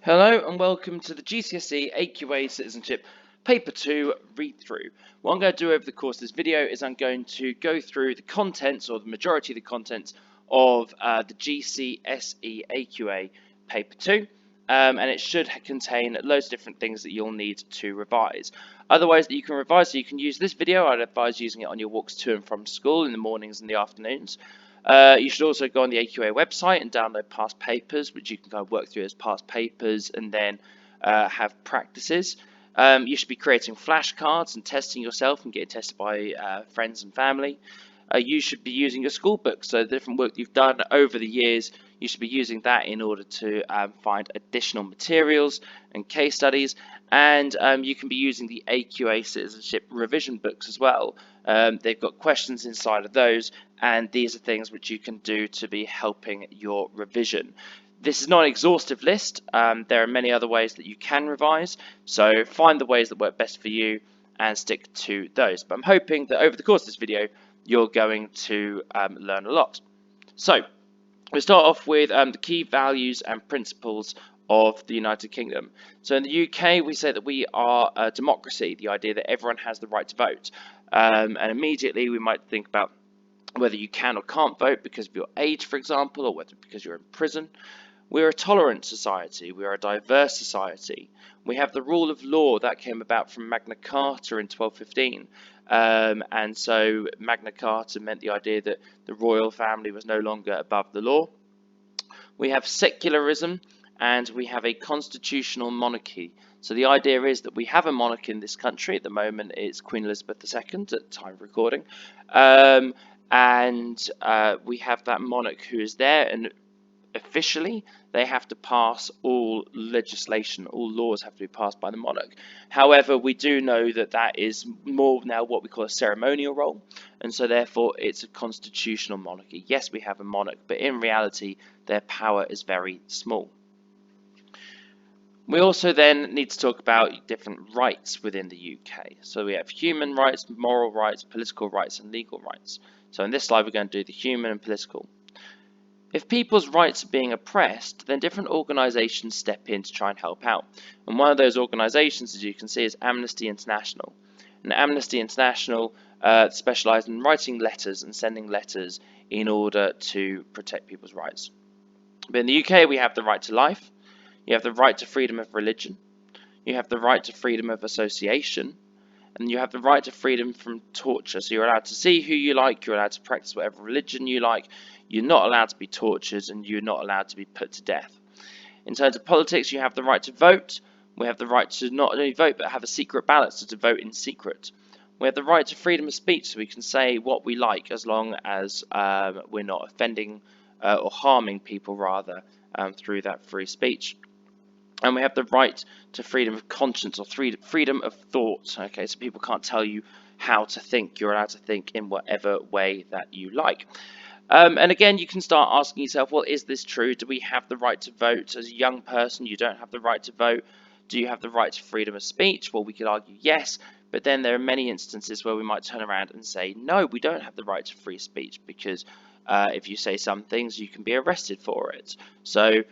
Hello and welcome to the GCSE AQA Citizenship Paper 2 read-through. What I'm going to do over the course of this video is I'm going to go through the contents, or the majority of the contents, of the GCSE AQA Paper 2. And it should contain loads of different things that you'll need to revise. Other ways that you can revise, so you can use this video. I'd advise using it on your walks to and from school in the mornings and the afternoons. You should also go on the AQA website and download past papers, which you can kind of work through as past papers and then have practices. You should be creating flashcards and testing yourself and getting tested by friends and family. You should be using your school book, so the different work you've done over the years, you should be using that in order to find additional materials and case studies. And you can be using the AQA Citizenship revision books as well. They've got questions inside of those, and these are things which you can do to be helping your revision. This is not an exhaustive list. There are many other ways that you can revise, so find the ways that work best for you and stick to those. But I'm hoping that over the course of this video, you're going to learn a lot. So we'll start off with the key values and principles of the United Kingdom. So in the UK, we say that we are a democracy, the idea that everyone has the right to vote. And immediately we might think about whether you can or can't vote because of your age, for example, or whether because you're in prison. We're a tolerant society. We are a diverse society. We have the rule of law that came about from Magna Carta in 1215. And so Magna Carta meant the idea that the royal family was no longer above the law. We have secularism and we have a constitutional monarchy. So the idea is that we have a monarch in this country. At the moment, it's Queen Elizabeth II at the time of recording. And we have that monarch who is there, and officially they have to pass all legislation, all laws have to be passed by the monarch. However, we do know that that is more now what we call a ceremonial role, and so therefore it's a constitutional monarchy. Yes, we have a monarch, but in reality their power is very small. We also then need to talk about different rights within the UK. So we have human rights, moral rights, political rights and legal rights. So in this slide we're going to do the human and political. If people's rights are being oppressed, then different organisations step in to try and help out. And one of those organisations, as you can see, is Amnesty International. And Amnesty International specialise in writing letters and sending letters in order to protect people's rights. But in the UK, we have the right to life. You have the right to freedom of religion. You have the right to freedom of association. And you have the right to freedom from torture. So you're allowed to see who you like, you're allowed to practice whatever religion you like, you're not allowed to be tortured, and you're not allowed to be put to death. In terms of politics, you have the right to vote. We have the right to not only vote, but have a secret ballot, so to vote in secret. We have the right to freedom of speech, so we can say what we like as long as we're not offending or harming people, rather, through that free speech. And we have the right to freedom of conscience, or freedom of thought. Okay, so people can't tell you how to think. You're allowed to think in whatever way that you like. And again, you can start asking yourself, well, is this true? Do we have the right to vote? As a young person, you don't have the right to vote. Do you have the right to freedom of speech? Well, we could argue yes, but then there are many instances where we might turn around and say, no, we don't have the right to free speech, because if you say some things, you can be arrested for it. So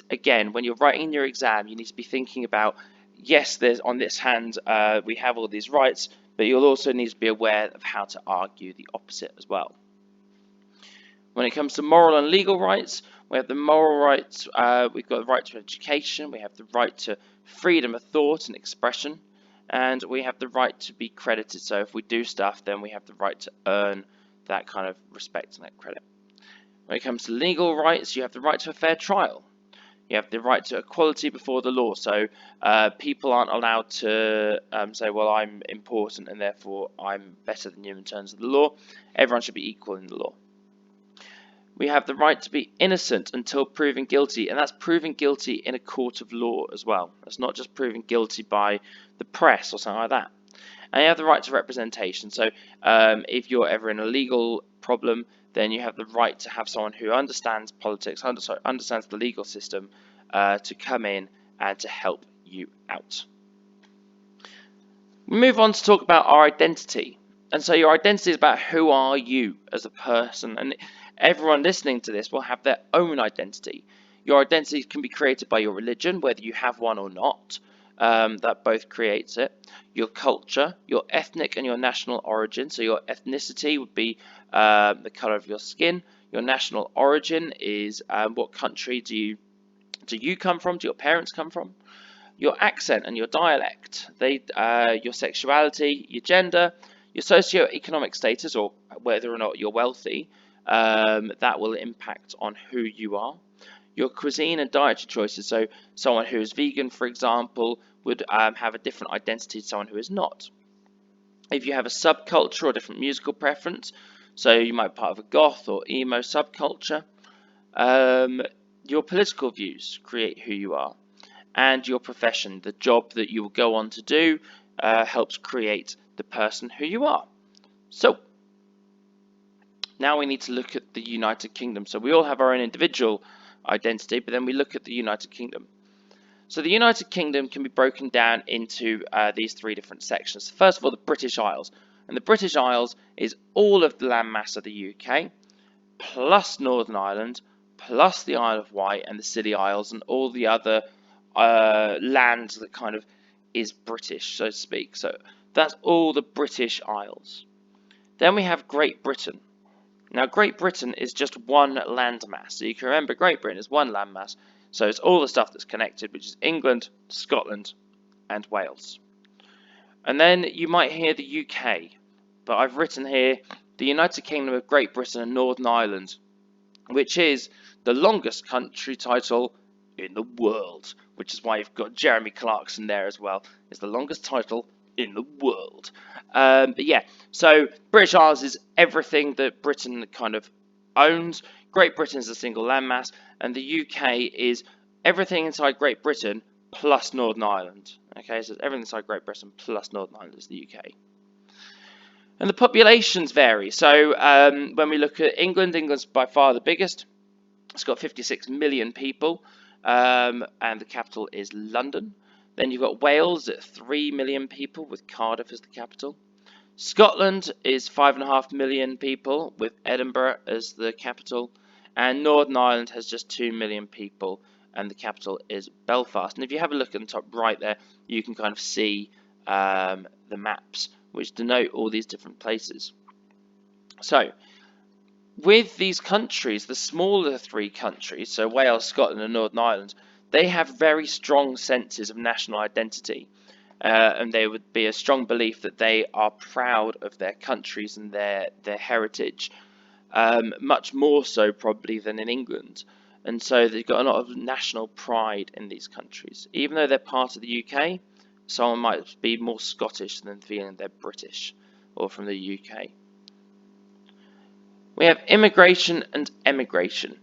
again, when you're writing your exam, you need to be thinking about, yes, there's on this hand, we have all these rights, but you'll also need to be aware of how to argue the opposite as well. When it comes to moral and legal rights, we have the moral rights, we've got the right to education, we have the right to freedom of thought and expression, and we have the right to be credited. So if we do stuff, then we have the right to earn that kind of respect and that credit. When it comes to legal rights, you have the right to a fair trial. You have the right to equality before the law. So people aren't allowed to say, well, I'm important and therefore I'm better than you in terms of the law. Everyone should be equal in the law. We have the right to be innocent until proven guilty, and that's proven guilty in a court of law as well. That's not just proven guilty by the press or something like that. And you have the right to representation. So if you're ever in a legal problem, then you have the right to have someone who understands politics, understands the legal system, to come in and to help you out. We move on to talk about our identity. And so your identity is about who are you as a person. And everyone listening to this will have their own identity. Your identity can be created by your religion, whether you have one or not. That both creates it. Your culture, your ethnic and your national origin. So your ethnicity would be the color of your skin. Your national origin is what country do you come from? Do your parents come from? Your accent and your dialect, your sexuality, your gender, your socio-economic status, or whether or not you're wealthy, that will impact on who you are. Your cuisine and dietary choices, so someone who is vegan, for example, would have a different identity to someone who is not. If you have a subculture or different musical preference, so you might be part of a goth or emo subculture, your political views create who you are. And your profession, the job that you will go on to do, helps create the person who you are. So, now we need to look at the United Kingdom. So we all have our own individual identity, but then we look at the United Kingdom. So the United Kingdom can be broken down into these three different sections. First of all, the British Isles. And the British Isles is all of the landmass of the UK, plus Northern Ireland, plus the Isle of Wight and the Scilly Isles, and all the other land that kind of is British, so to speak. So that's all the British Isles. Then we have Great Britain. Now Great Britain is just one landmass. So you can remember Great Britain is one landmass. So it's all the stuff that's connected, which is England, Scotland, and Wales. And then you might hear the UK, but I've written here the United Kingdom of Great Britain and Northern Ireland, which is the longest country title in the world, which is why you've got Jeremy Clarkson there as well. It's the longest title in the world. But yeah, so British Isles is everything that Britain kind of owns. Great Britain is a single landmass, and the UK is everything inside Great Britain plus Northern Ireland. Okay, so everything inside Great Britain plus Northern Ireland is the UK. And the populations vary. So when we look at England, England's by far the biggest. It's got 56 million people, and the capital is London. Then you've got Wales at 3 million people, with Cardiff as the capital. Scotland is 5.5 million people, with Edinburgh as the capital. And Northern Ireland has just 2 million people, and the capital is Belfast. And if you have a look at the top right there, you can kind of see the maps, which denote all these different places. So, with these countries, the smaller three countries, so Wales, Scotland and Northern Ireland, they have very strong senses of national identity. And there would be a strong belief that they are proud of their countries and their heritage, much more so probably than in England. And so they've got a lot of national pride in these countries. Even though they're part of the UK, someone might be more Scottish than feeling they're British or from the UK. We have immigration and emigration.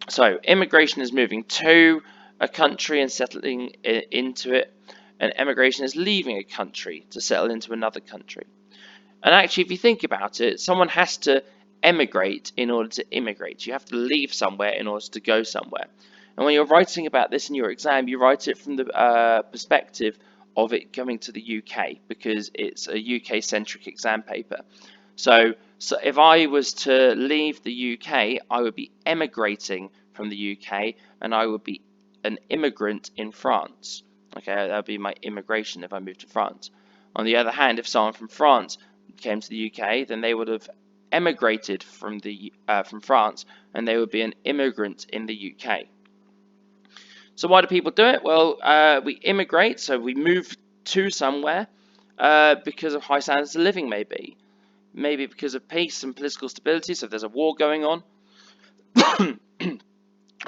So immigration is moving to a country and settling into it, and emigration is leaving a country to settle into another country. And actually, if you think about it, someone has to emigrate in order to immigrate. You have to leave somewhere in order to go somewhere. And when you're writing about this in your exam, you write it from the perspective of it coming to the UK, because it's a UK-centric exam paper. So if I was to leave the UK, I would be emigrating from the UK, and I would be an immigrant in France. Okay, that would be my immigration if I moved to France. On the other hand, if someone from France came to the UK, then they would have emigrated from France, and they would be an immigrant in the UK. So why do people do it? Well, we immigrate, so we move to somewhere because of high standards of living, maybe. Maybe because of peace and political stability, so if there's a war going on.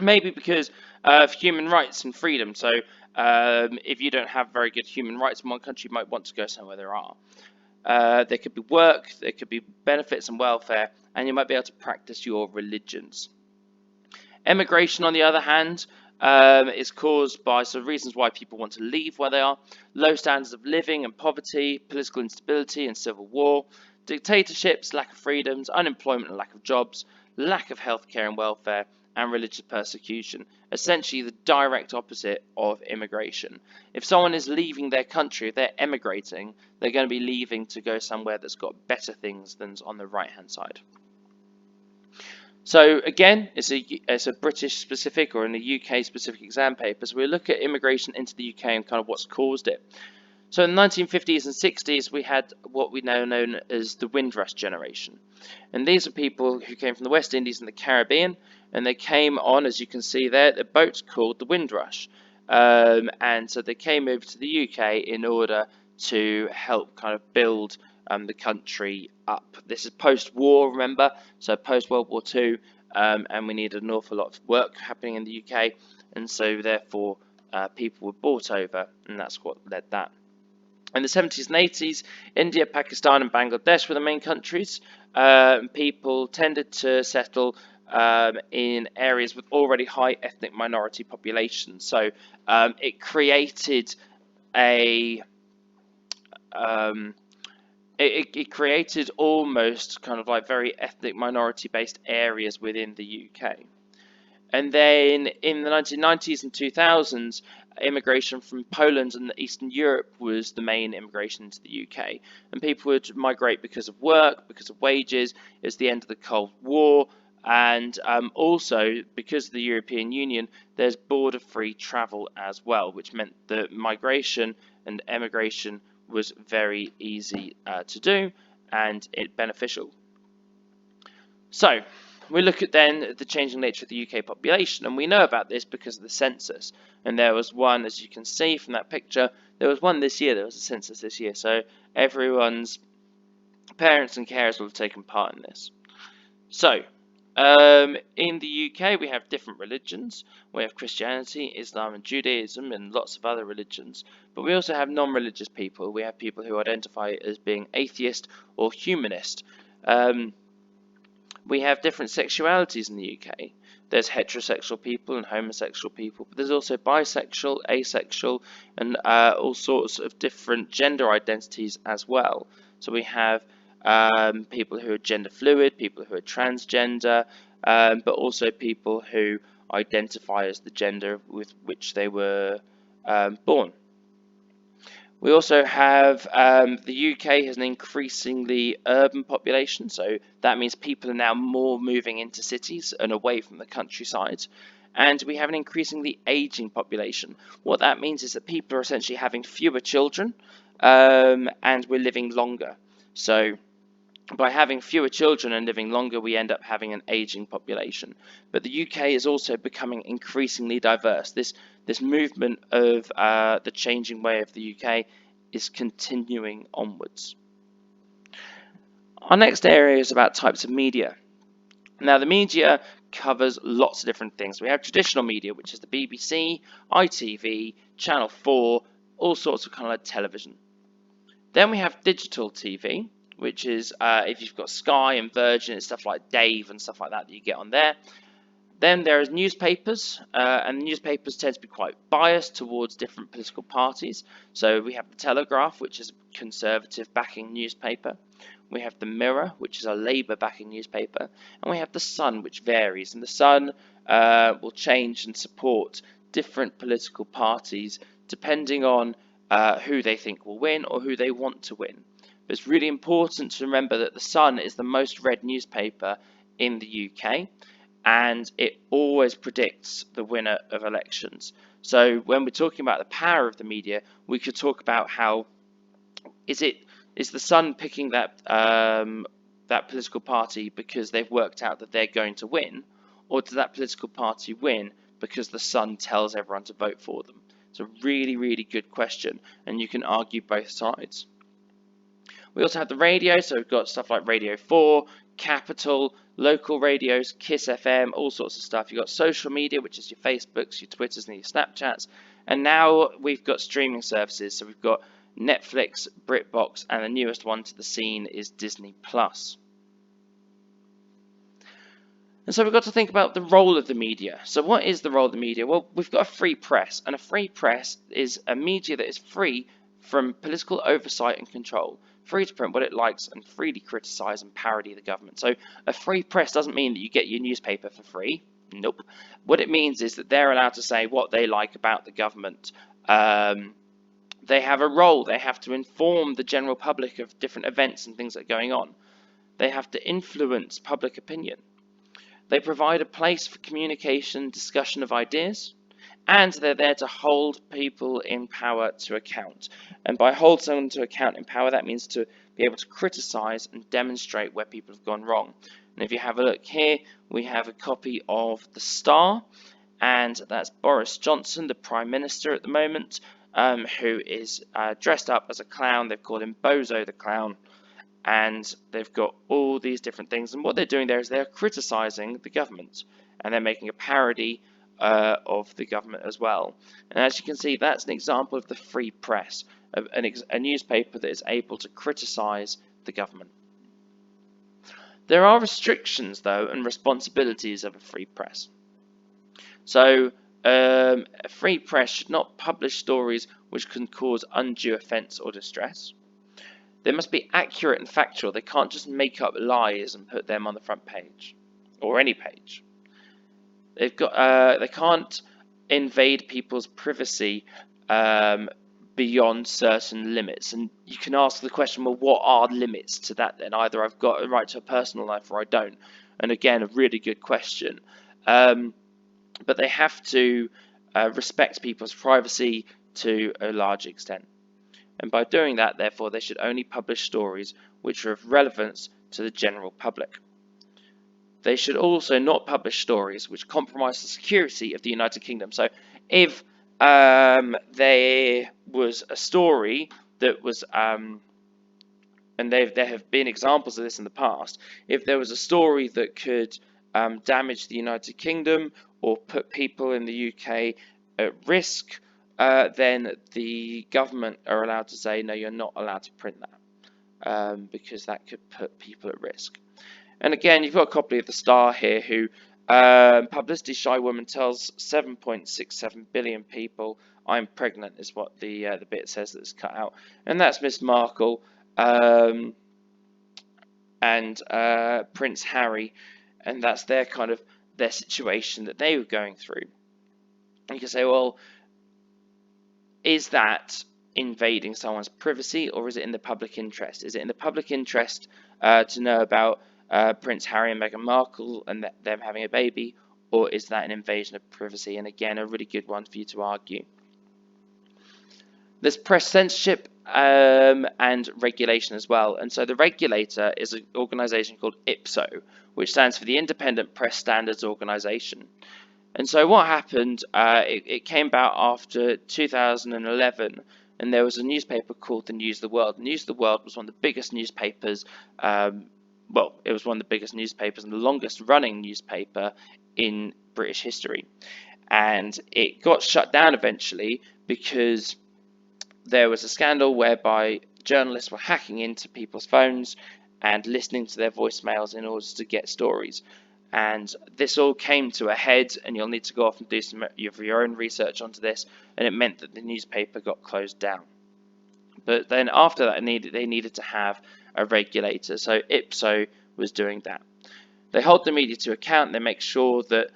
Maybe because of human rights and freedom, so if you don't have very good human rights in one country, you might want to go somewhere there are. There could be work, there could be benefits and welfare, and you might be able to practice your religions. Emigration, on the other hand, is caused by some reasons why people want to leave where they are: low standards of living and poverty, political instability and civil war, dictatorships, lack of freedoms, unemployment and lack of jobs, lack of healthcare and welfare, and religious persecution. Essentially the direct opposite of immigration. If someone is leaving their country, if they're emigrating, they're going to be leaving to go somewhere that's got better things than's on the right hand side. So again, it's a British specific or in a UK specific exam paper. So we look at immigration into the UK and kind of what's caused it. So in the 1950s and 60s, we had what we now know as the Windrush generation. And these are people who came from the West Indies and the Caribbean, and they came on, as you can see there, the boat's called the Windrush. And so they came over to the UK in order to help kind of build the country up. This is post-war, remember, so post-World War II, and we needed an awful lot of work happening in the UK, and so therefore people were brought over, and that's what led that. In the 70s and 80s, India, Pakistan and Bangladesh were the main countries. People tended to settle in areas with already high ethnic minority populations. So it created a it created almost kind of like very ethnic minority based areas within the UK. And then in the 1990s and 2000s, immigration from Poland and Eastern Europe was the main immigration into the UK. And people would migrate because of work, because of wages. It was the end of the Cold War. And also, because of the European Union, there's border-free travel as well, which meant that migration and emigration was very easy to do and beneficial. So, we look at then the changing nature of the UK population, and we know about this because of the census. And there was one, as you can see from that picture, there was one this year, there was a census this year, so everyone's parents and carers will have taken part in this. So, in the UK we have different religions. We have Christianity, Islam and Judaism and lots of other religions, but we also have non-religious people. We have people who identify as being atheist or humanist. We have different sexualities in the UK. There's heterosexual people and homosexual people, but there's also bisexual, asexual, and all sorts of different gender identities as well. So we have people who are gender fluid, people who are transgender, but also people who identify as the gender with which they were born. We also have the UK has an increasingly urban population, so that means people are now more moving into cities and away from the countryside. And we have an increasingly aging population. What that means is that people are essentially having fewer children, and we're living longer. So by having fewer children and living longer, we end up having an aging population. But the UK is also becoming increasingly diverse. This movement of the changing way of the UK is continuing onwards. Our next area is about types of media. Now, the media covers lots of different things. We have traditional media, which is the BBC, ITV, Channel 4, all sorts of kind of like television. Then we have digital TV, which is if you've got Sky and Virgin and stuff like Dave and stuff like that you get on there. Then there is newspapers, and newspapers tend to be quite biased towards different political parties. So we have the Telegraph, which is a Conservative backing newspaper. We have the Mirror, which is a Labour backing newspaper. And we have the Sun, which varies. And the Sun will change and support different political parties depending on who they think will win or who they want to win. But it's really important to remember that the Sun is the most read newspaper in the UK, and it always predicts the winner of elections. So when we're talking about the power of the media, we could talk about how is the Sun picking that that political party because they've worked out that they're going to win, or does that political party win because the Sun tells everyone to vote for them? It's a really, really good question, and you can argue both sides. We also have the radio, so we've got stuff like Radio 4, Capital, local radios, Kiss FM, all sorts of stuff. You've got social media, which is your Facebooks, your Twitters, and your Snapchats. And now we've got streaming services, so we've got Netflix, BritBox, and the newest one to the scene is Disney+. And so we've got to think about the role of the media. So what is the role of the media? Well, we've got a free press, and a free press is a media that is free from political oversight and control, free to print what it likes and freely criticise and parody the government. So a free press doesn't mean that you get your newspaper for free. Nope. What it means is that they're allowed to say what they like about the government. They have a role. They have to inform the general public of different events and things that are going on. They have to influence public opinion. They provide a place for communication and discussion of ideas, and they're there to hold people in power to account. And by hold someone to account in power, that means to be able to criticise and demonstrate where people have gone wrong. And if you have a look here, we have a copy of The Star, and that's Boris Johnson, the Prime Minister at the moment, who is dressed up as a clown. They've called him Bozo the Clown, and they've got all these different things. And what they're doing there is they're criticising the government, and they're making a parody of the government as well. And as you can see, that's an example of the free press, a newspaper that is able to criticise the government. There are restrictions, though, and responsibilities of a free press. So, a free press should not publish stories which can cause undue offence or distress. They must be accurate and factual. They can't just make up lies and put them on the front page or any page. They can't invade people's privacy beyond certain limits. And you can ask the question, well, what are limits to that then? Either I've got a right to a personal life or I don't. And again, a really good question. But they have to respect people's privacy to a large extent. And by doing that, therefore, they should only publish stories which are of relevance to the general public. They should also not publish stories which compromise the security of the United Kingdom. So if there was a story that was, and there have been examples of this in the past, if there was a story that could damage the United Kingdom or put people in the UK at risk, then the government are allowed to say, no, you're not allowed to print that, because that could put people at risk. And again, you've got a copy of The Star here, who publicity shy woman tells 7.67 billion people I'm pregnant, is what the bit says that's cut out, and that's Miss Markle and Prince Harry, and that's their situation that they were going through. And you can say, well, is that invading someone's privacy, or is it in the public interest? Is it in the public interest to know about Prince Harry and Meghan Markle and them having a baby, or is that an invasion of privacy? And again, a really good one for you to argue. There's press censorship and regulation as well. And so the regulator is an organisation called IPSO, which stands for the Independent Press Standards Organisation. And so what happened, it came about after 2011, and there was a newspaper called the News of the World. News of the World was one of the biggest newspapers, it was one of the biggest newspapers and the longest running newspaper in British history. And it got shut down eventually because there was a scandal whereby journalists were hacking into people's phones and listening to their voicemails in order to get stories. And this all came to a head, and you'll need to go off and do some of your own research onto this, and it meant that the newspaper got closed down. But then after that, they needed to have a regulator, so IPSO was doing that. They hold the media to account, they make sure that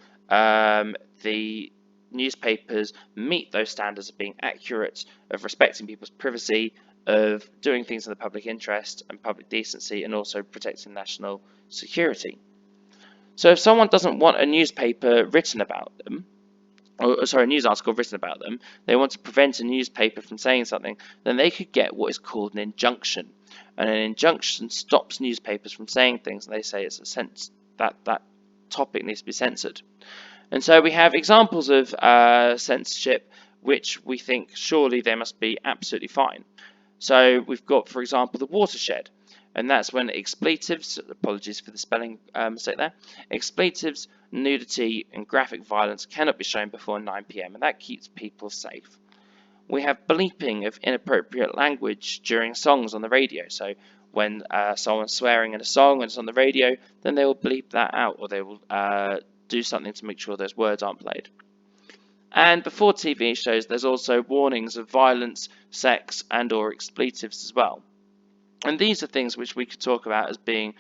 the newspapers meet those standards of being accurate, of respecting people's privacy, of doing things in the public interest and public decency, and also protecting national security. So if someone doesn't want a newspaper written about them, a news article written about them, they want to prevent a newspaper from saying something, then they could get what is called an injunction. And an injunction stops newspapers from saying things, and they say it's that topic needs to be censored. And so we have examples of censorship which we think surely they must be absolutely fine. So we've got, for example, the watershed. And that's when expletives, apologies for the spelling mistake there, expletives, nudity and graphic violence cannot be shown before 9 PM, and that keeps people safe. We have bleeping of inappropriate language during songs on the radio. So when someone's swearing in a song and it's on the radio, then they will bleep that out, or they will do something to make sure those words aren't played. And before TV shows, there's also warnings of violence, sex and or expletives as well. And these are things which we could talk about as being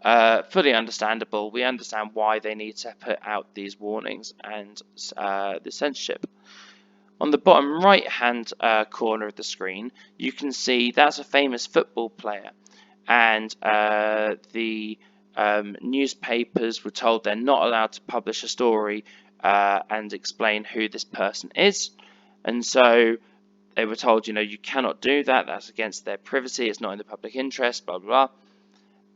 fully understandable. We understand why they need to put out these warnings and the censorship. On the bottom right hand corner of the screen, you can see that's a famous football player, and the newspapers were told they're not allowed to publish a story and explain who this person is. And so they were told, you cannot do that. That's against their privacy. It's not in the public interest, blah, blah, blah.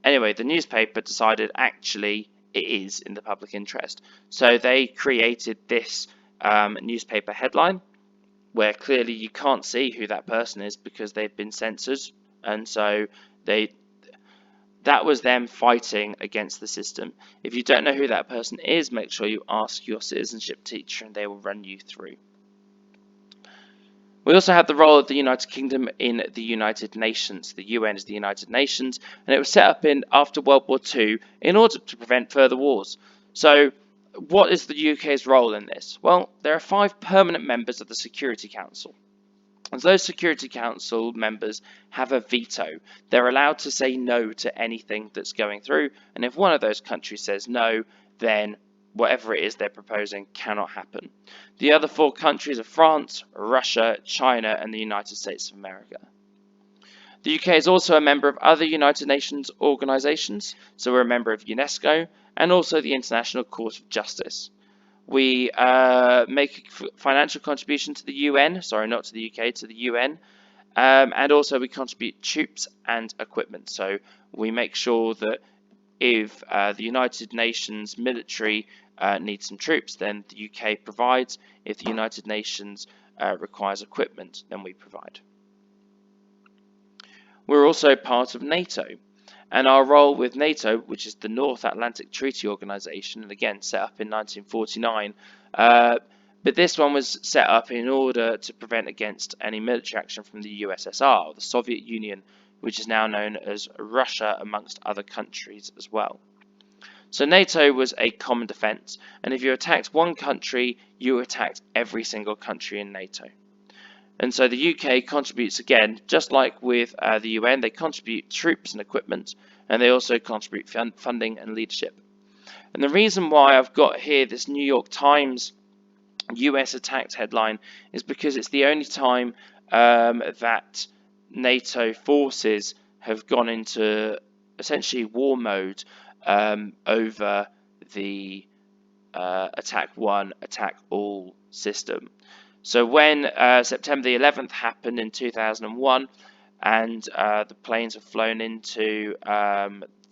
Anyway, the newspaper decided actually it is in the public interest. So they created this newspaper headline where clearly you can't see who that person is because they've been censored. And so that was them fighting against the system. If you don't know who that person is, make sure you ask your citizenship teacher and they will run you through. We also had the role of the United Kingdom in the United Nations. The UN is the United Nations, and it was set up after World War II in order to prevent further wars. So what is the UK's role in this? Well, there are 5 permanent members of the Security Council. And those Security Council members have a veto. They're allowed to say no to anything that's going through, and if one of those countries says no, then whatever it is they're proposing cannot happen. The other 4 countries are France, Russia, China, and the United States of America. The UK is also a member of other United Nations organisations, so we're a member of UNESCO and also the International Court of Justice. We make a financial contribution to the UN, sorry, not to the UK, to the UN, and also we contribute troops and equipment. So we make sure that if the United Nations military needs some troops, then the UK provides. If the United Nations requires equipment, then we provide. We're also part of NATO, and our role with NATO, which is the North Atlantic Treaty Organization, and again set up in 1949, but this one was set up in order to prevent against any military action from the USSR, or the Soviet Union, which is now known as Russia, amongst other countries as well. So NATO was a common defence, and if you attacked one country, you attacked every single country in NATO. And so the UK contributes again, just like with the UN, they contribute troops and equipment, and they also contribute funding and leadership. And the reason why I've got here this New York Times US attacked headline is because it's the only time that NATO forces have gone into essentially war mode over the attack one, attack all system. So when September the 11th happened in 2001 and the planes were flown into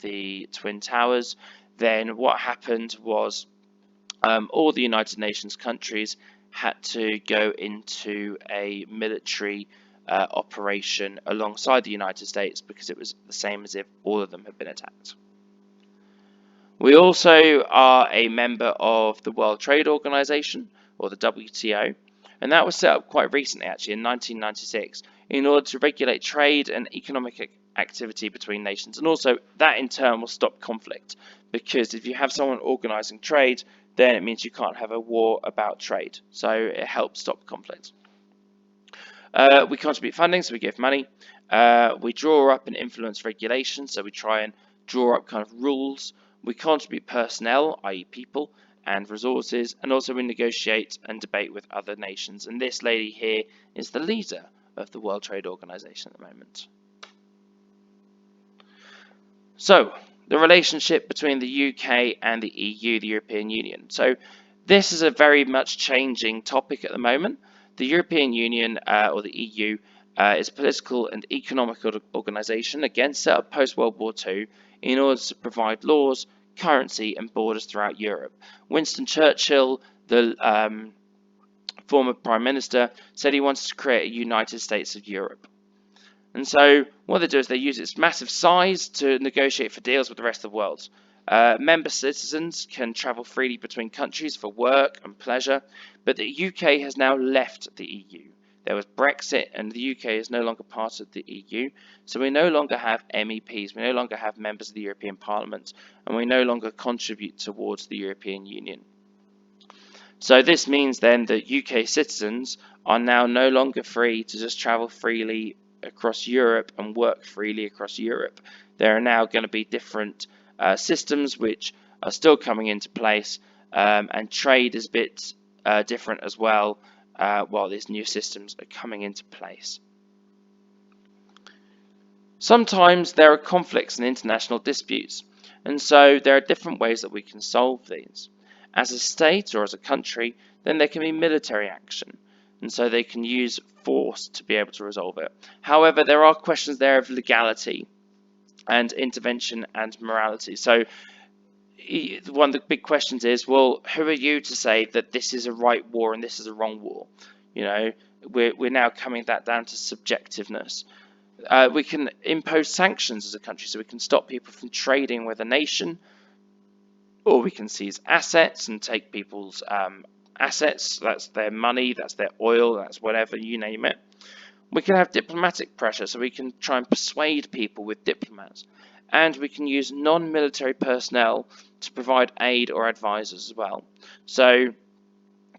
the Twin Towers, then what happened was all the United Nations countries had to go into a military operation alongside the United States because it was the same as if all of them had been attacked. We also are a member of the World Trade Organization, or the WTO, and that was set up quite recently, actually, in 1996, in order to regulate trade and economic activity between nations. And also, that in turn will stop conflict, because if you have someone organizing trade, then it means you can't have a war about trade. So it helps stop conflict. We contribute funding, so we give money. We draw up and influence regulations, so we try and draw up kind of rules. We contribute personnel, i.e. people, and resources, and also we negotiate and debate with other nations. And this lady here is the leader of the World Trade Organization at the moment. So, the relationship between the UK and the EU, the European Union. So, this is a very much changing topic at the moment. The European Union, or the EU, is a political and economic organization, again set up post-World War II, in order to provide laws, currency and borders throughout Europe. Winston Churchill, the former Prime Minister, said he wanted to create a United States of Europe. And so what they do is they use its massive size to negotiate for deals with the rest of the world. Member citizens can travel freely between countries for work and pleasure, but the UK has now left the EU. There was Brexit, and the UK is no longer part of the EU, so we no longer have MEPs, we no longer have members of the European Parliament, and we no longer contribute towards the European Union. So this means then that UK citizens are now no longer free to just travel freely across Europe and work freely across Europe. There are now going to be different systems which are still coming into place, and trade is a bit different as well, while these new systems are coming into place. Sometimes there are conflicts and international disputes, And so there are different ways that we can solve these. As a state or as a country, then there can be military action, and so they can use force to be able to resolve it. However, there are questions there of legality and intervention and morality. So one of the big questions is, well, who are you to say that this is a right war and this is a wrong war? You know, we're now coming that down to subjectiveness. We can impose sanctions as a country, so we can stop people from trading with a nation, or we can seize assets and take people's assets. That's their money, that's their oil, that's whatever, you name it. We can have diplomatic pressure, so we can try and persuade people with diplomats. And we can use non-military personnel to provide aid or advisors as well. So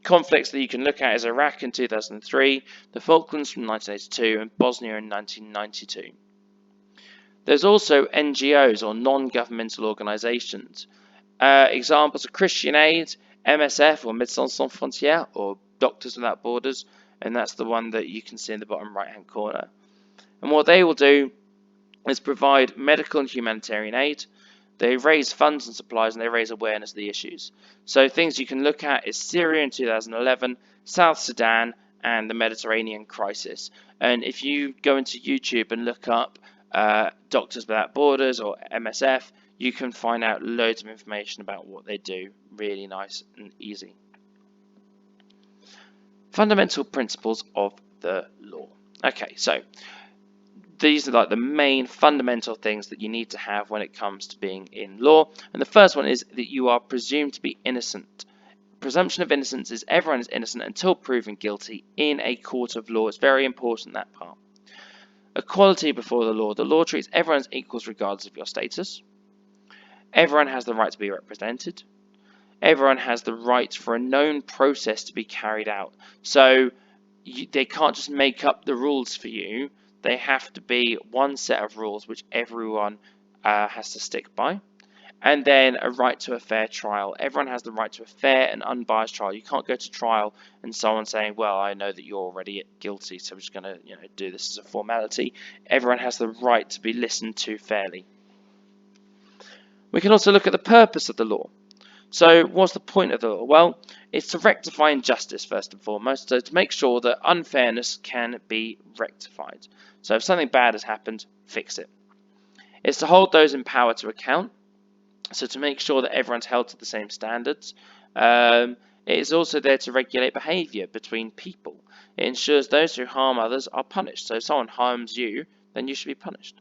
conflicts that you can look at is Iraq in 2003, the Falklands from 1982, and Bosnia in 1992. There's also NGOs, or non-governmental organisations. Examples are Christian Aid, MSF, or Médecins Sans Frontières, or Doctors Without Borders, and that's the one that you can see in the bottom right-hand corner. And what they will do is provide medical and humanitarian aid. They raise funds and supplies, and they raise awareness of the issues. So things you can look at is Syria in 2011, South Sudan, and the Mediterranean crisis. And if you go into YouTube and look up Doctors Without Borders or MSF, you can find out loads of information about what they do. Really nice and easy. Fundamental principles of the law. Okay, so these are like the main fundamental things that you need to have when it comes to being in law. And the first one is that you are presumed to be innocent. Presumption of innocence is everyone is innocent until proven guilty in a court of law. It's very important, that part. Equality before the law. The law treats everyone as equals regardless of your status. Everyone has the right to be represented. Everyone has the right for a known process to be carried out. So they can't just make up the rules for you. They have to be one set of rules which everyone has to stick by. And then a right to a fair trial. Everyone has the right to a fair and unbiased trial. You can't go to trial and someone saying, well, I know that you're already guilty, so we're just going to do this as a formality. Everyone has the right to be listened to fairly. We can also look at the purpose of the law. So what's the point of the law? Well, it's to rectify injustice first and foremost, so to make sure that unfairness can be rectified. So if something bad has happened, fix it. It's to hold those in power to account, so to make sure that everyone's held to the same standards. It is also there to regulate behaviour between people. It ensures those who harm others are punished. So if someone harms you, then you should be punished.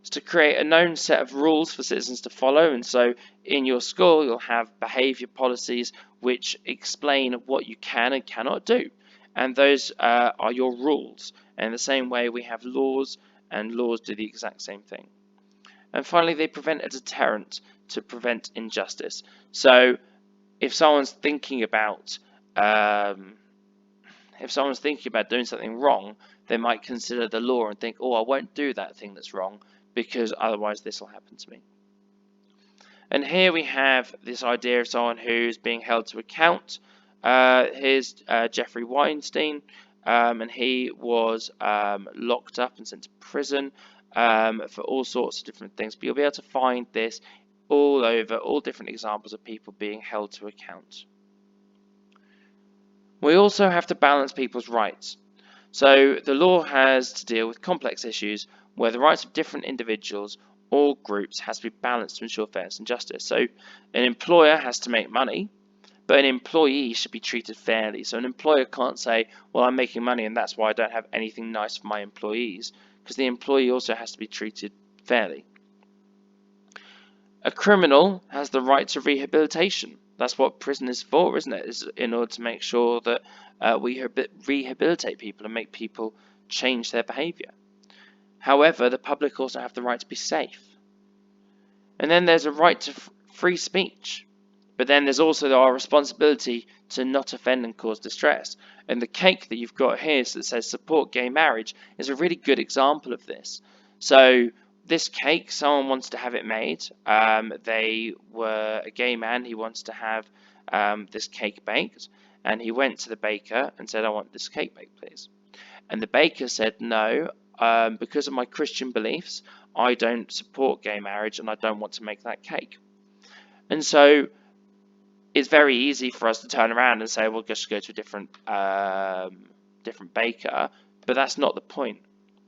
It's to create a known set of rules for citizens to follow, and so in your school you'll have behaviour policies which explain what you can and cannot do, and those are your rules. And in the same way we have laws, and laws do the exact same thing. And finally, they prevent a deterrent to prevent injustice. So if someone's thinking about doing something wrong, they might consider the law and think, oh, I won't do that thing that's wrong, because otherwise this will happen to me. And here we have this idea of someone who's being held to account. Here's Jeffrey Weinstein, and he was locked up and sent to prison for all sorts of different things. But you'll be able to find this all over, all different examples of people being held to account. We also have to balance people's rights. So the law has to deal with complex issues where the rights of different individuals or groups has to be balanced to ensure fairness and justice. So an employer has to make money, but an employee should be treated fairly. So an employer can't say, well, I'm making money and that's why I don't have anything nice for my employees, because the employee also has to be treated fairly. A criminal has the right to rehabilitation. That's what prison is for, isn't it? Is in order to make sure that we rehabilitate people and make people change their behaviour. However, the public also have the right to be safe. And then there's a right to free speech. But then there's also our responsibility to not offend and cause distress. And the cake that you've got here that says support gay marriage is a really good example of this. So this cake, someone wants to have it made. They were a gay man. He wants to have this cake baked. And he went to the baker and said, I want this cake baked, please. And the baker said, no, because of my Christian beliefs, I don't support gay marriage and I don't want to make that cake. And so it's very easy for us to turn around and say, we'll just go to a different baker, but that's not the point.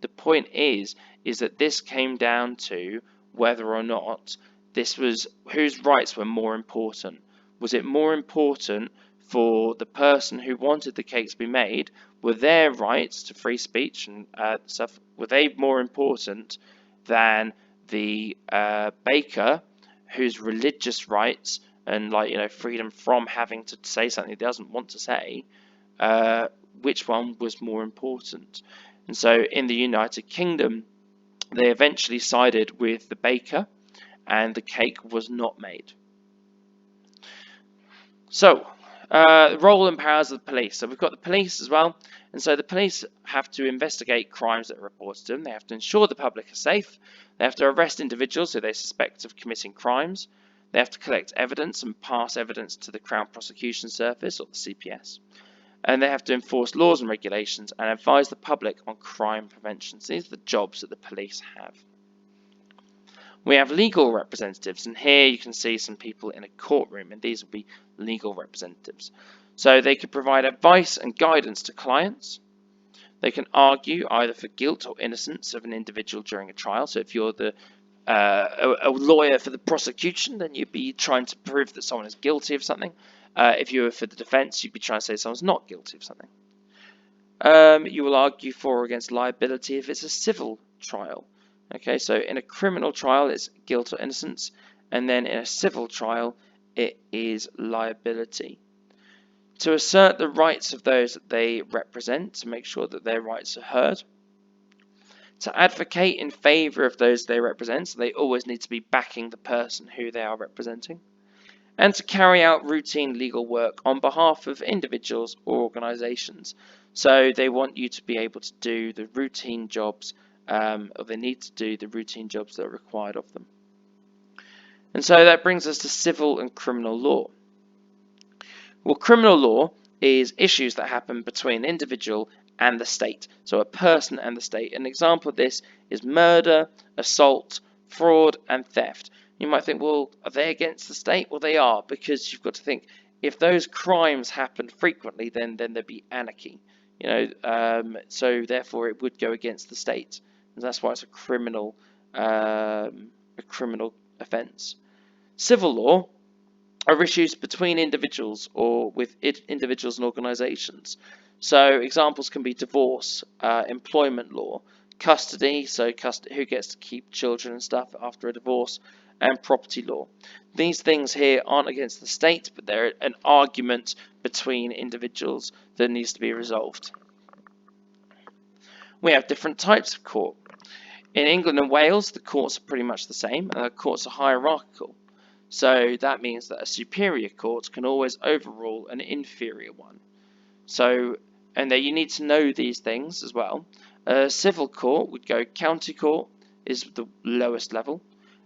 The point is that this came down to whether or not this was whose rights were more important. Was it more important for the person who wanted the cake to be made? Were their rights to free speech and stuff, were they more important than the baker whose religious rights and freedom from having to say something he doesn't want to say? Which one was more important? And so in the United Kingdom, they eventually sided with the baker, and the cake was not made. So, role and powers of the police. So we've got the police as well, and so the police have to investigate crimes that are reported to them. They have to ensure the public are safe. They have to arrest individuals who they suspect of committing crimes. They have to collect evidence and pass evidence to the Crown Prosecution Service, or the CPS. And they have to enforce laws and regulations and advise the public on crime prevention. So these are the jobs that the police have. We have legal representatives, and here you can see some people in a courtroom, and these will be legal representatives. So they could provide advice and guidance to clients. They can argue either for guilt or innocence of an individual during a trial. So if you're a lawyer for the prosecution, then you'd be trying to prove that someone is guilty of something. If you were for the defence, you'd be trying to say someone's not guilty of something. You will argue for or against liability if it's a civil trial. Okay, so in a criminal trial, it's guilt or innocence, and then in a civil trial, it is liability. To assert the rights of those that they represent, to make sure that their rights are heard. To advocate in favour of those they represent, so they always need to be backing the person who they are representing. And to carry out routine legal work on behalf of individuals or organisations. So they want you to be able to do the routine jobs, or they need to do the routine jobs that are required of them. And so that brings us to civil and criminal law. Well, criminal law is issues that happen between an individual and the state. So a person and the state. An example of this is murder, assault, fraud, and theft. You might think, well, are they against the state? Well, they are, because you've got to think, if those crimes happen frequently, then there'd be anarchy. So therefore it would go against the state. And that's why it's a criminal offence. Civil law are issues between individuals or with individuals and organisations. So examples can be divorce, employment law, custody, so who gets to keep children and stuff after a divorce, and property law. These things here aren't against the state, but they're an argument between individuals that needs to be resolved. We have different types of court. In England and Wales, the courts are pretty much the same, and the courts are hierarchical. So that means that a superior court can always overrule an inferior one. So, and there you need to know these things as well. A civil court would go county court is the lowest level,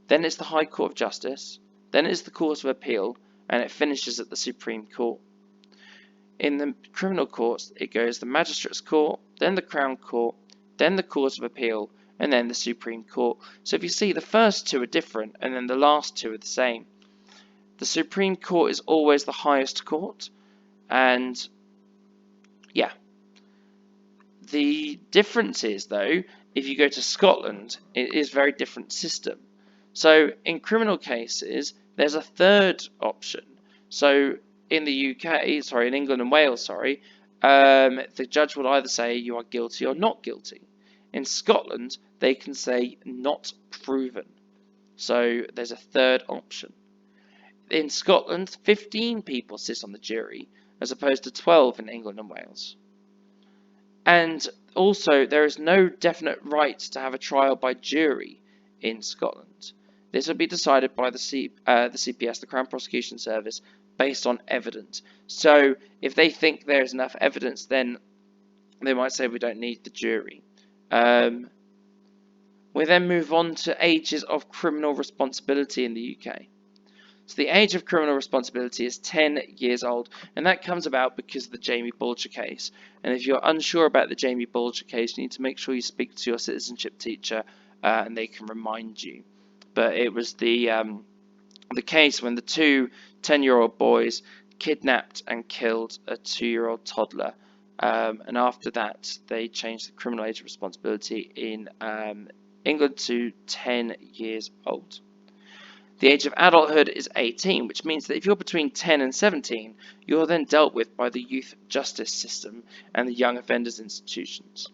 then it's the High Court of Justice, then it's the Court of Appeal, and it finishes at the Supreme Court. In the criminal courts, it goes the Magistrates Court, then the Crown Court, then the Court of Appeal, and then the Supreme Court. So if you see, the first two are different, and then the last two are the same. The Supreme Court is always the highest court, and yeah. The difference is, though, if you go to Scotland, it is a very different system. So in criminal cases, there's a third option. So in the UK, in England and Wales, the judge will either say you are guilty or not guilty. In Scotland, they can say not proven. So there's a third option. In Scotland, 15 people sit on the jury, as opposed to 12 in England and Wales. And also, there is no definite right to have a trial by jury in Scotland. This will be decided by the CPS, the Crown Prosecution Service, based on evidence. So if they think there is enough evidence, then they might say we don't need the jury. We then move on to ages of criminal responsibility in the UK. So the age of criminal responsibility is 10 years old, and that comes about because of the Jamie Bulger case. And if you're unsure about the Jamie Bulger case, you need to make sure you speak to your citizenship teacher, and they can remind you. But it was the case when the two 10-year-old boys kidnapped and killed a 2-year-old toddler. And after that, they changed the criminal age of responsibility in England to 10 years old. The age of adulthood is 18, which means that if you're between 10 and 17, you're then dealt with by the youth justice system and the young offenders institutions.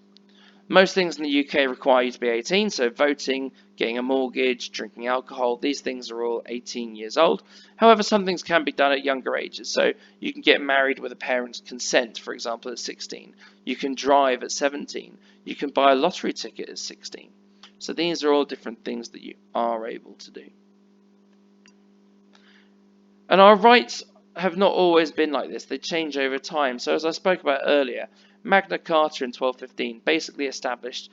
Most things in the UK require you to be 18, so voting, getting a mortgage, drinking alcohol, these things are all 18 years old. However, some things can be done at younger ages, so you can get married with a parent's consent, for example, at 16. You can drive at 17. You can buy a lottery ticket at 16. So these are all different things that you are able to do. And our rights have not always been like this. They change over time. So as I spoke about earlier, Magna Carta in 1215 basically established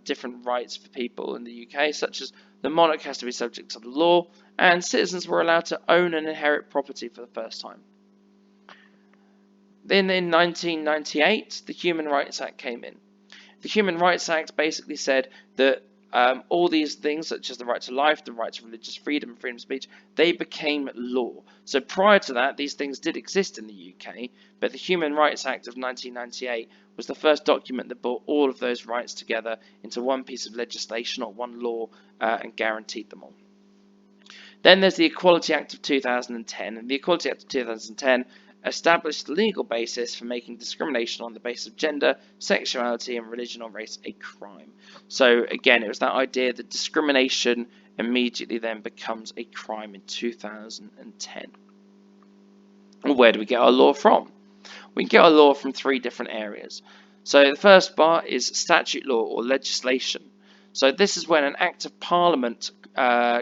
different rights for people in the UK, such as the monarch has to be subject to the law, and citizens were allowed to own and inherit property for the first time. Then in 1998, the Human Rights Act came in. The Human Rights Act basically said that all these things, such as the right to life, the right to religious freedom, and freedom of speech, they became law. So prior to that, these things did exist in the UK, but the Human Rights Act of 1998 was the first document that brought all of those rights together into one piece of legislation or one law and guaranteed them all. Then there's the Equality Act of 2010, and the Equality Act of 2010 established the legal basis for making discrimination on the basis of gender, sexuality, and religion or race a crime. So again, it was that idea that discrimination immediately then becomes a crime in 2010. And where do we get our law from? We get our law from 3 different areas. So the first part is statute law or legislation. So this is when an Act of Parliament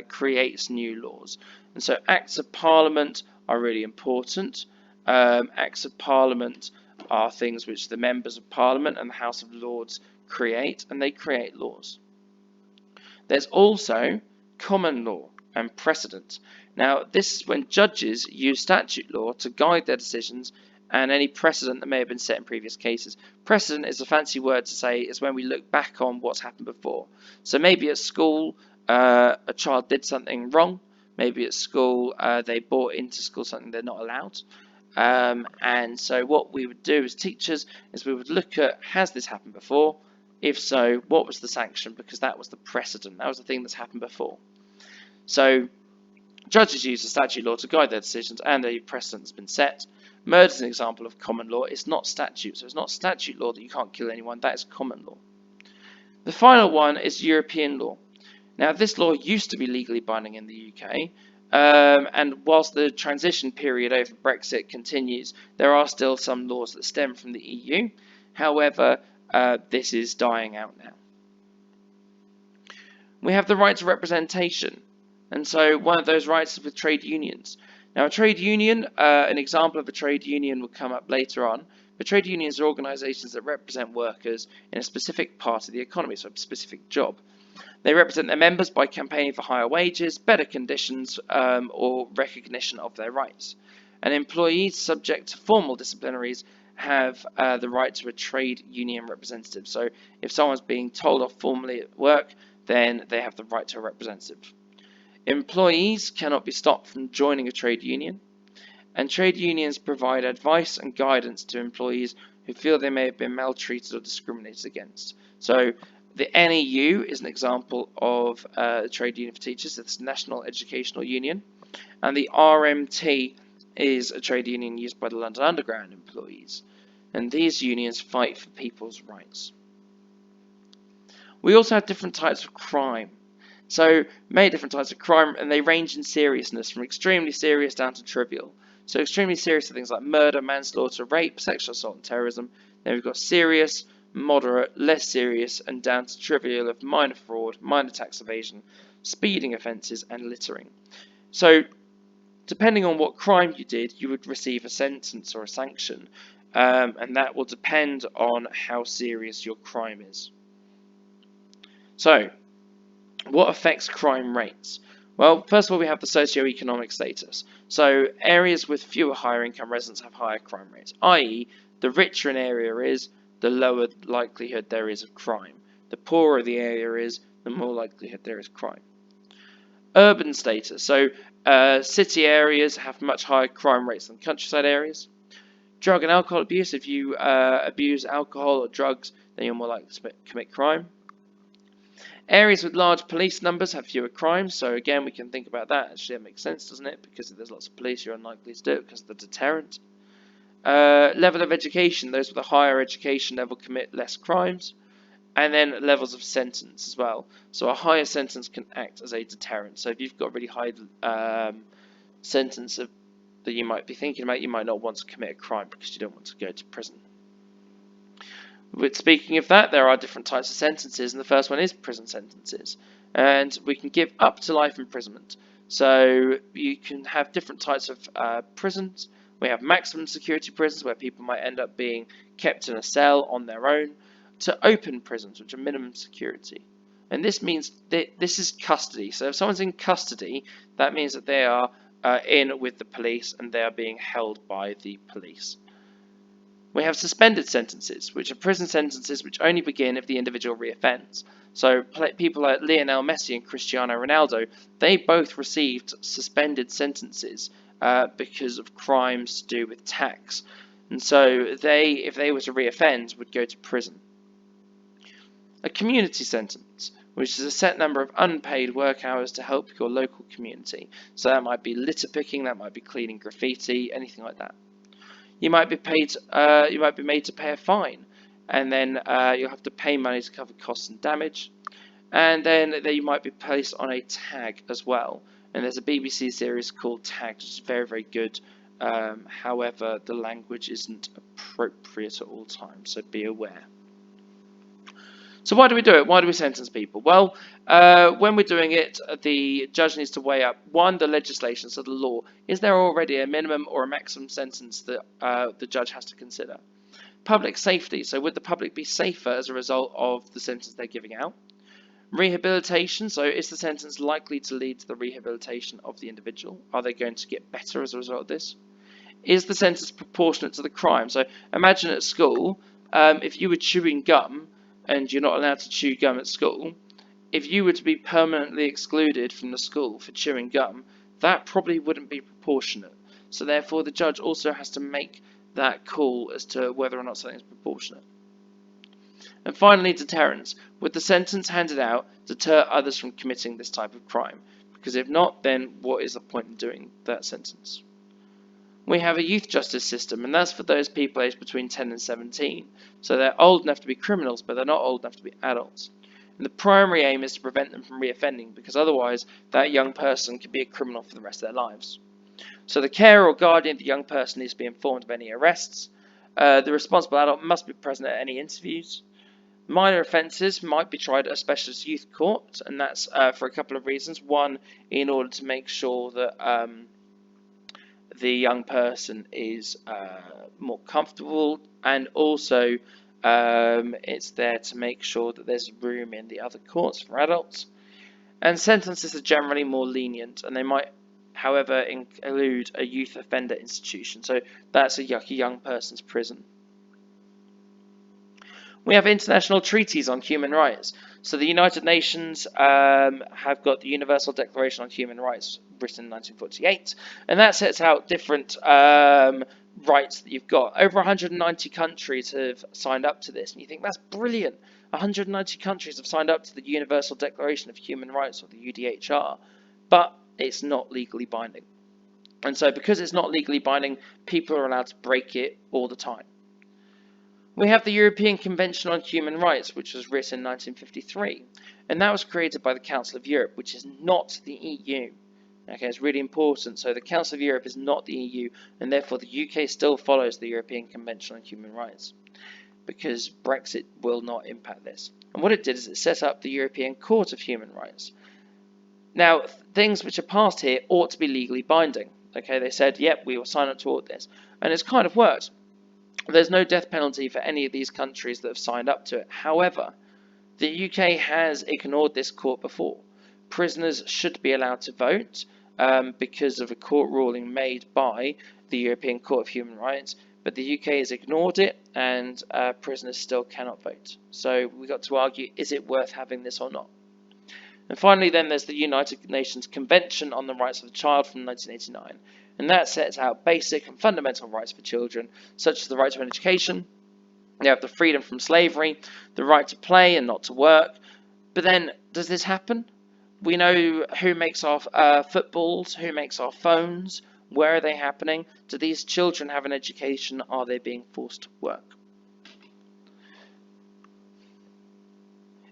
creates new laws. And so Acts of Parliament are really important. Acts of Parliament are things which the members of Parliament and the House of Lords create, and they create laws. There's also common law and precedent. Now, this is when judges use statute law to guide their decisions and any precedent that may have been set in previous cases. Precedent is a fancy word to say is when we look back on what's happened before. So maybe at school, a child did something wrong. Maybe at school, they brought into school something they're not allowed. And so what we would do as teachers is we would look at, has this happened before? If so, what was the sanction? Because that was the precedent. That was the thing that's happened before. So judges use the statute law to guide their decisions, and a precedent has been set. Murder is an example of common law. It's not statute. So it's not statute law that you can't kill anyone. That is common law. The final one is European law. Now, this law used to be legally binding in the UK. And whilst the transition period over Brexit continues, there are still some laws that stem from the EU. However, this is dying out now. We have the right to representation. And so one of those rights is with trade unions. Now, a trade union, an example of a trade union will come up later on. But trade unions are organisations that represent workers in a specific part of the economy, so a specific job. They represent their members by campaigning for higher wages, better conditions, or recognition of their rights. And employees subject to formal disciplinaries have the right to a trade union representative. So if someone's being told off formally at work, then they have the right to a representative. Employees cannot be stopped from joining a trade union. And trade unions provide advice and guidance to employees who feel they may have been maltreated or discriminated against. So the NEU is an example of a trade union for teachers. It's the National Educational Union. And the RMT is a trade union used by the London Underground employees. And these unions fight for people's rights. We also have different types of crime. So many different types of crime, and they range in seriousness from extremely serious down to trivial. So extremely serious are things like murder, manslaughter, rape, sexual assault, and terrorism. Then we've got serious, moderate, less serious, and down to trivial of minor fraud, minor tax evasion, speeding offences, and littering. So depending on what crime you did, you would receive a sentence or a sanction, and that will depend on how serious your crime is. So what affects crime rates? Well, first of all, we have the socio-economic status. So areas with fewer higher income residents have higher crime rates, i.e. the richer an area is, the lower likelihood there is of crime. The poorer the area is, the more likelihood there is crime. Urban status. So city areas have much higher crime rates than countryside areas. Drug and alcohol abuse. If you abuse alcohol or drugs, then you're more likely to commit crime. Areas with large police numbers have fewer crimes, so again we can think about that. Actually, that makes sense, doesn't it? Because if there's lots of police, you're unlikely to do it because of the deterrent. Level of education, those with a higher education level commit less crimes. And then levels of sentence as well. So a higher sentence can act as a deterrent. So if you've got a really high sentence that you might be thinking about, you might not want to commit a crime because you don't want to go to prison. But speaking of that, there are different types of sentences, and the first one is prison sentences. And we can give up to life imprisonment. So you can have different types of prisons. We have maximum security prisons, where people might end up being kept in a cell on their own, to open prisons, which are minimum security. And this means that this is custody. So if someone's in custody, that means that they are in with the police and they are being held by the police. We have suspended sentences, which are prison sentences which only begin if the individual reoffends. So people like Lionel Messi and Cristiano Ronaldo, they both received suspended sentences because of crimes to do with tax. And so they, if they were to reoffend, would go to prison. A community sentence, which is a set number of unpaid work hours to help your local community. So that might be litter picking, that might be cleaning graffiti, anything like that. You might be made to pay a fine, and then you'll have to pay money to cover costs and damage. And then you might be placed on a tag as well. And there's a BBC series called Tagged, which is very, very good. However, the language isn't appropriate at all times, so be aware. So why do we do it? Why do we sentence people? Well, when we're doing it, the judge needs to weigh up, one, the legislation, so the law. Is there already a minimum or a maximum sentence that the judge has to consider? Public safety, so would the public be safer as a result of the sentence they're giving out? Rehabilitation, so is the sentence likely to lead to the rehabilitation of the individual? Are they going to get better as a result of this? Is the sentence proportionate to the crime? So imagine at school, if you were chewing gum, and you're not allowed to chew gum at school, if you were to be permanently excluded from the school for chewing gum, that probably wouldn't be proportionate. So therefore the judge also has to make that call as to whether or not something is proportionate. And finally, deterrence. Would the sentence handed out deter others from committing this type of crime? Because if not, then what is the point in doing that sentence? We have a youth justice system, and that's for those people aged between 10 and 17. So they're old enough to be criminals, but they're not old enough to be adults. And the primary aim is to prevent them from reoffending, because otherwise that young person could be a criminal for the rest of their lives. So the carer or guardian of the young person needs to be informed of any arrests. The responsible adult must be present at any interviews. Minor offences might be tried at a specialist youth court, and that's for a couple of reasons. One, in order to make sure that the young person is more comfortable, and also it's there to make sure that there's room in the other courts for adults. And sentences are generally more lenient, and they might, however, include a youth offender institution. So that's a young person's prison. We have international treaties on human rights. So the United Nations have got the Universal Declaration on Human Rights, written in 1948, and that sets out different rights that you've got. Over 190 countries have signed up to this, and you think that's brilliant. 190 countries have signed up to the Universal Declaration of Human Rights, or the UDHR, but it's not legally binding. And so because it's not legally binding, people are allowed to break it all the time. We have the European Convention on Human Rights, which was written in 1953, and that was created by the Council of Europe, which is not the EU. Okay, it's really important. So the Council of Europe is not the EU, and therefore the UK still follows the European Convention on Human Rights, because Brexit will not impact this. And what it did is it set up the European Court of Human Rights. Now, things which are passed here ought to be legally binding. Okay, they said, yep, we will sign up to all this, and it's kind of worked. There's no death penalty for any of these countries that have signed up to it. However, the UK has ignored this court before. prisoners should be allowed to vote because of a court ruling made by the European Court of Human Rights, but the UK has ignored it, and prisoners still cannot vote. So we've got to argue, is it worth having this or not? And finally, then, there's the United Nations Convention on the Rights of the Child from 1989, and that sets out basic and fundamental rights for children, such as the right to an education. They have the freedom from slavery, the right to play and not to work. But then, does this happen? We know who makes our footballs, who makes our phones, where are they happening? Do these children have an education? Are they being forced to work?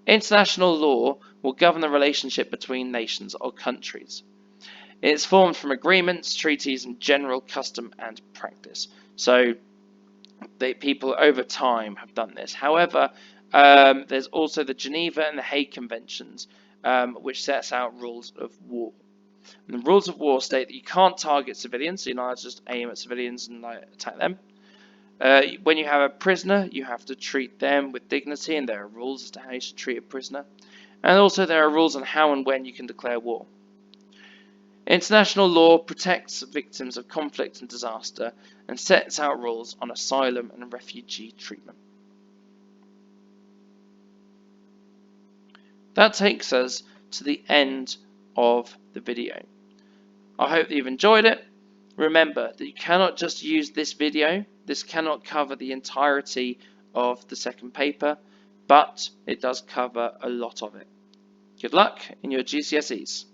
International law will govern the relationship between nations or countries. It is formed from agreements, treaties, and general custom and practice. So people over time have done this. However, there's also the Geneva and the Hague Conventions, which sets out rules of war. And the rules of war state that you can't target civilians, so you're not just aim at civilians and attack them. When you have a prisoner, you have to treat them with dignity, and there are rules as to how you should treat a prisoner. And also there are rules on how and when you can declare war. International law protects victims of conflict and disaster and sets out rules on asylum and refugee treatment. That takes us to the end of the video. I hope that you've enjoyed it. Remember that you cannot just use this video. This cannot cover the entirety of the second paper, but it does cover a lot of it. Good luck in your GCSEs.